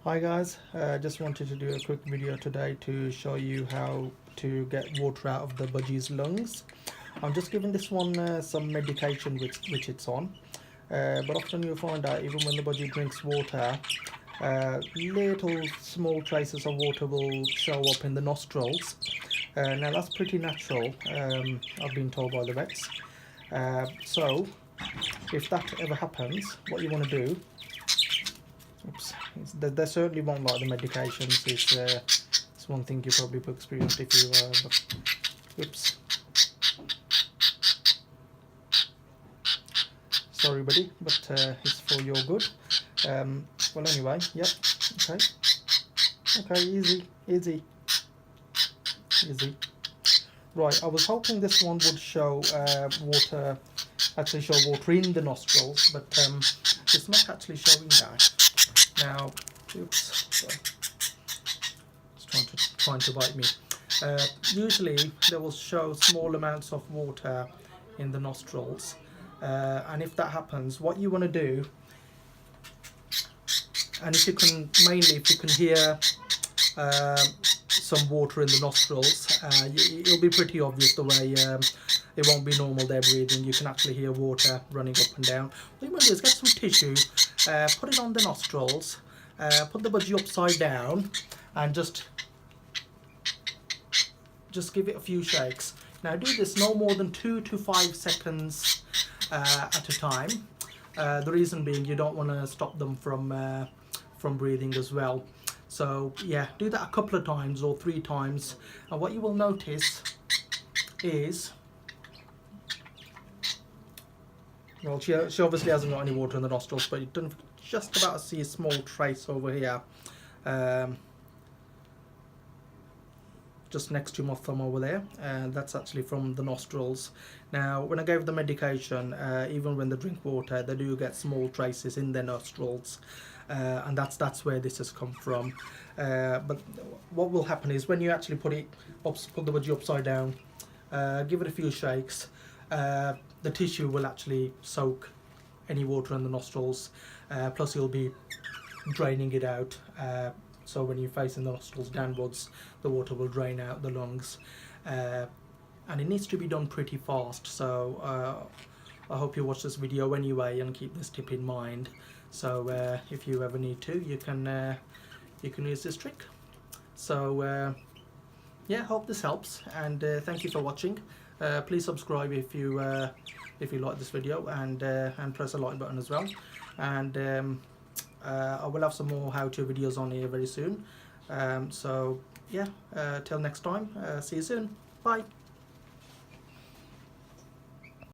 Hi guys, just wanted to do a quick video today to show you how to get water out of the Budgie's lungs. I'm just giving this one some medication which it's on, but often you'll find out even when the Budgie drinks water, little small traces of water will show up in the nostrils. Now that's pretty natural, I've been told by the vets. So if that ever happens, what you want to do, oops, they certainly won't like the medications. It's one thing you probably experienced if you oops, sorry buddy, but it's for your good. Well anyway, yep, okay, easy. Right, I was hoping this one would show water, actually show water in the nostrils, but it's not actually showing that. Now, oops, sorry, it's trying to bite me. Usually they will show small amounts of water in the nostrils, and if that happens, what you want to do, and if you can hear some water in the nostrils, it'll be pretty obvious the way it won't be normal their breathing. You can actually hear water running up and down. What you want to do is get some tissue, put it on the nostrils, put the budgie upside down, and just give it a few shakes. Now do this no more than 2 to 5 seconds at a time. The reason being you don't want to stop them from breathing as well. So yeah, do that a couple of times or 3 times, and what you will notice is, well, she obviously hasn't got any water in the nostrils, but you can just about see a small trace over here, just next to my thumb over there, and that's actually from the nostrils. Now when I gave the medication, even when they drink water, they do get small traces in their nostrils, and that's where this has come from. But what will happen is when you actually put the budgie upside down, give it a few shakes, the tissue will actually soak any water in the nostrils, plus you'll be draining it out, so when you're facing the nostrils downwards, the water will drain out the lungs, and it needs to be done pretty fast. So I hope you watch this video anyway and keep this tip in mind. So if you ever need to, you can use this trick. So yeah, hope this helps, and thank you for watching. Please subscribe if you like this video, and press the like button as well. And I will have some more how-to videos on here very soon. So yeah, till next time, see you soon. Bye.